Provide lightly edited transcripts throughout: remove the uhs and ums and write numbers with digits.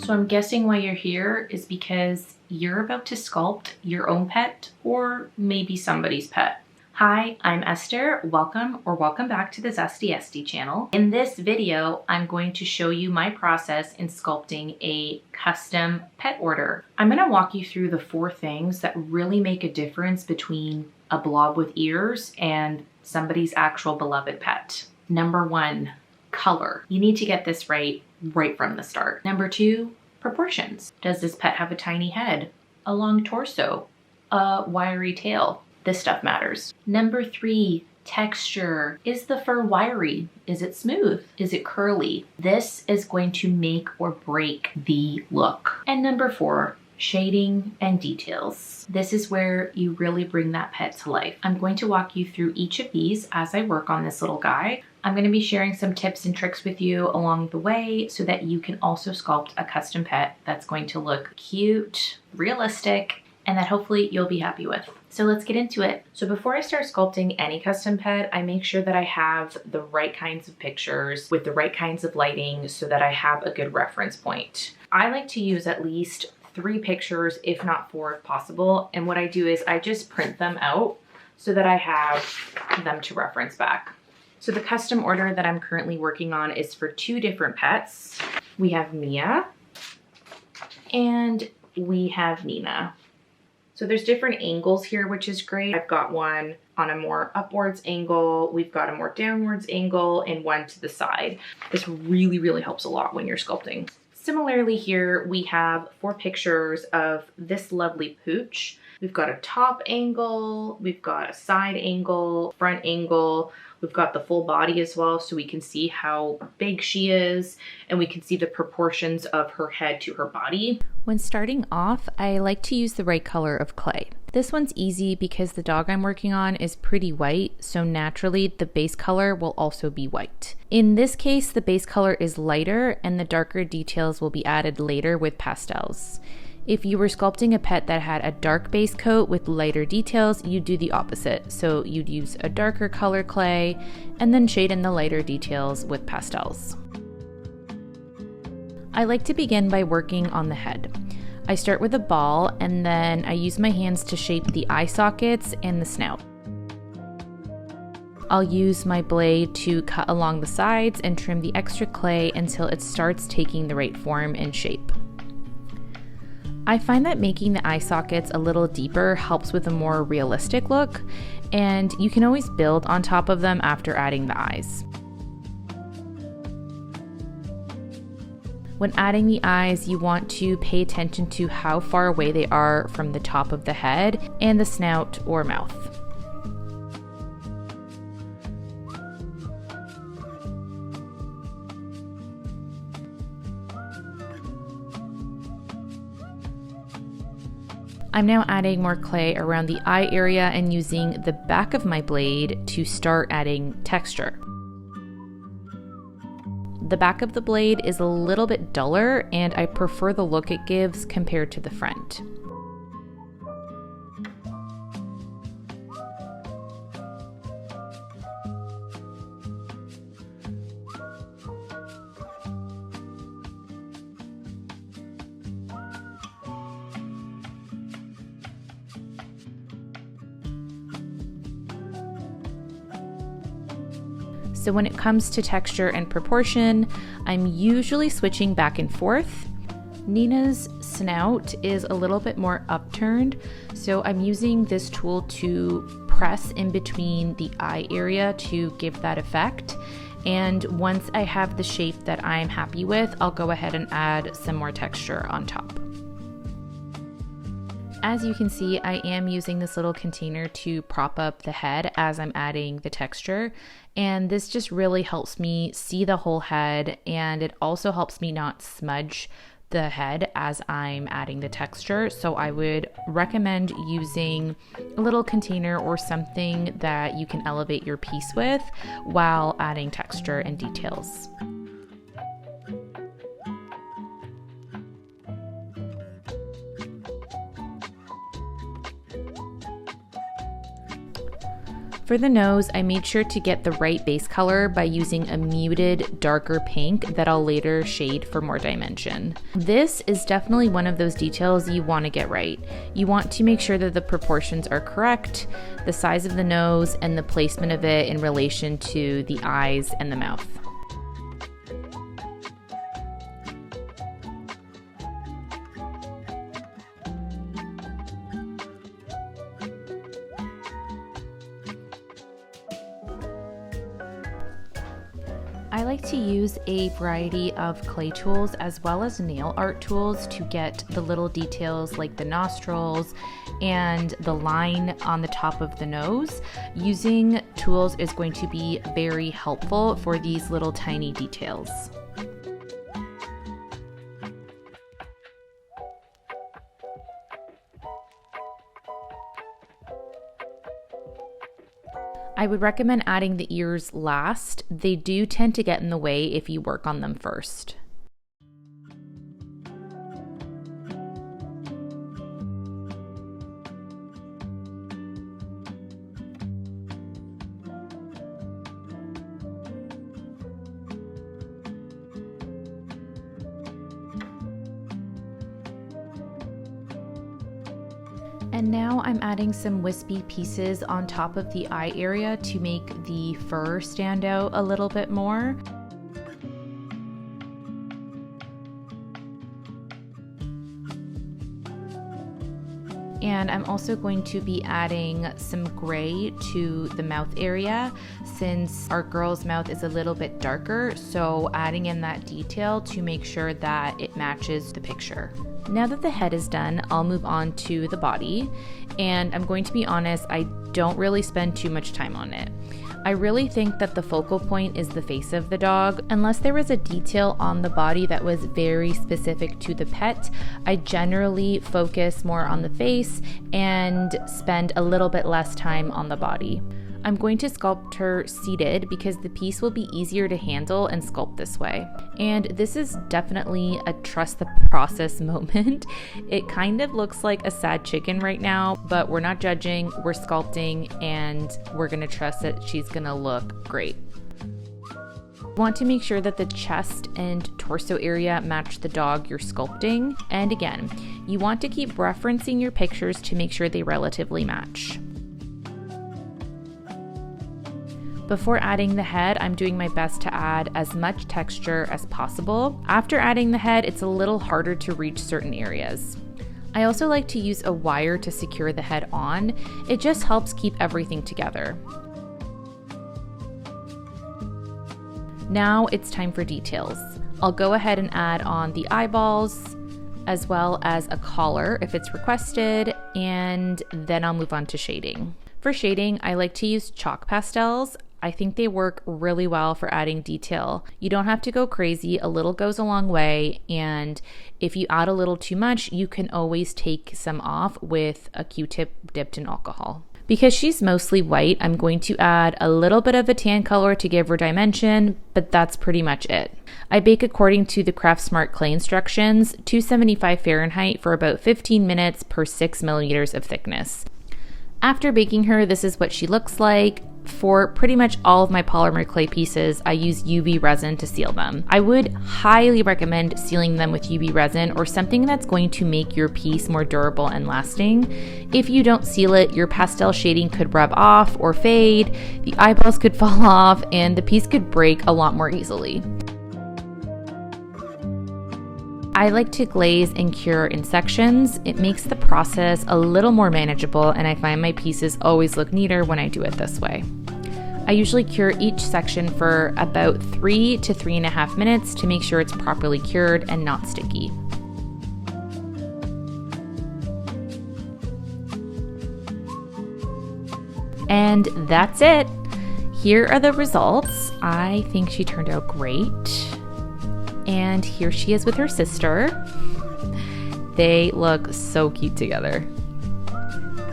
So I'm guessing why you're here is because you're about to sculpt your own pet or maybe somebody's pet. Hi, I'm Esther. Welcome back to the Zesty Esty channel. In this video, I'm going to show you my process in sculpting a custom pet order. I'm going to walk you through the 4 things that really make a difference between a blob with ears and somebody's actual beloved pet. Number 1, color. You need to get this right from the start. Number 2, proportions. Does this pet have a tiny head, a long torso, a wiry tail? This stuff matters. Number 3, texture. Is the fur wiry? Is it smooth? Is it curly? This is going to make or break the look. And number 4, shading and details. This is where you really bring that pet to life. I'm going to walk you through each of these as I work on this little guy. I'm going to be sharing some tips and tricks with you along the way so that you can also sculpt a custom pet that's going to look cute, realistic, and that hopefully you'll be happy with. So let's get into it. So before I start sculpting any custom pet, I make sure that I have the right kinds of pictures with the right kinds of lighting so that I have a good reference point. I like to use at least 3 pictures, if not 4 if possible. And what I do is I just print them out so that I have them to reference back. So the custom order that I'm currently working on is for 2 different pets. We have Mia and we have Nina. So there's different angles here, which is great. I've got one on a more upwards angle, we've got a more downwards angle, and one to the side. This really helps a lot when you're sculpting. Similarly here, we have 4 pictures of this lovely pooch. We've got a top angle, we've got a side angle, front angle, we've got the full body as well so we can see how big she is and we can see the proportions of her head to her body. When starting off, I like to use the right color of clay. This one's easy because the dog I'm working on is pretty white, so naturally the base color will also be white. In this case, the base color is lighter and the darker details will be added later with pastels. If you were sculpting a pet that had a dark base coat with lighter details, you'd do the opposite. So you'd use a darker color clay and then shade in the lighter details with pastels. I like to begin by working on the head. I start with a ball and then I use my hands to shape the eye sockets and the snout. I'll use my blade to cut along the sides and trim the extra clay until it starts taking the right form and shape. I find that making the eye sockets a little deeper helps with a more realistic look, and you can always build on top of them after adding the eyes. When adding the eyes, you want to pay attention to how far away they are from the top of the head and the snout or mouth. I'm now adding more clay around the eye area and using the back of my blade to start adding texture. The back of the blade is a little bit duller and I prefer the look it gives compared to the front. So when it comes to texture and proportion, I'm usually switching back and forth. Nina's snout is a little bit more upturned, so I'm using this tool to press in between the eye area to give that effect. And once I have the shape that I'm happy with, I'll go ahead and add some more texture on top. As you can see, I am using this little container to prop up the head as I'm adding the texture, and this just really helps me see the whole head, and it also helps me not smudge the head as I'm adding the texture. So I would recommend using a little container or something that you can elevate your piece with while adding texture and details. For the nose, I made sure to get the right base color by using a muted, darker pink that I'll later shade for more dimension. This is definitely one of those details you want to get right. You want to make sure that the proportions are correct, the size of the nose, and the placement of it in relation to the eyes and the mouth. I like to use a variety of clay tools as well as nail art tools to get the little details like the nostrils and the line on the top of the nose. Using tools is going to be very helpful for these little tiny details. I would recommend adding the ears last. They do tend to get in the way if you work on them first. And now I'm adding some wispy pieces on top of the eye area to make the fur stand out a little bit more. And I'm also going to be adding some gray to the mouth area since our girl's mouth is a little bit darker, so adding in that detail to make sure that it matches the picture. Now that the head is done, I'll move on to the body, and I'm going to be honest, I don't really spend too much time on it. I really think that the focal point is the face of the dog. Unless there was a detail on the body that was very specific to the pet, I generally focus more on the face and spend a little bit less time on the body. I'm going to sculpt her seated because the piece will be easier to handle and sculpt this way. And this is definitely a trust the process moment. It kind of looks like a sad chicken right now, but we're not judging, we're sculpting, and we're gonna trust that she's gonna look great. You want to make sure that the chest and torso area match the dog you're sculpting. And again, you want to keep referencing your pictures to make sure they relatively match. Before adding the head, I'm doing my best to add as much texture as possible. After adding the head, it's a little harder to reach certain areas. I also like to use a wire to secure the head on. It just helps keep everything together. Now it's time for details. I'll go ahead and add on the eyeballs, as well as a collar if it's requested, and then I'll move on to shading. For shading, I like to use chalk pastels. I think they work really well for adding detail. You don't have to go crazy, a little goes a long way, and if you add a little too much, you can always take some off with a Q-tip dipped in alcohol. Because she's mostly white, I'm going to add a little bit of a tan color to give her dimension, but that's pretty much it. I bake according to the Craft Smart clay instructions, 275 Fahrenheit for about 15 minutes per 6 millimeters of thickness. After baking her, this is what she looks like. For pretty much all of my polymer clay pieces, I use UV resin to seal them. I would highly recommend sealing them with UV resin or something that's going to make your piece more durable and lasting. If you don't seal it, your pastel shading could rub off or fade, the eyeballs could fall off, and the piece could break a lot more easily. I like to glaze and cure in sections. It makes the process a little more manageable, and I find my pieces always look neater when I do it this way. I usually cure each section for about 3 to 3.5 minutes to make sure it's properly cured and not sticky. And that's it. Here are the results. I think she turned out great. And here she is with her sister. They look so cute together.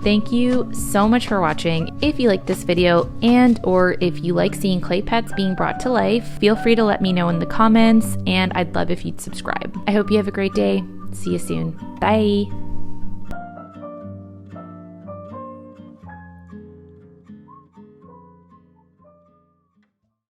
Thank you so much for watching. If you like this video and or if you like seeing clay pets being brought to life, feel free to let me know in the comments, and I'd love if you'd subscribe. I hope you have a great day. See you soon. Bye.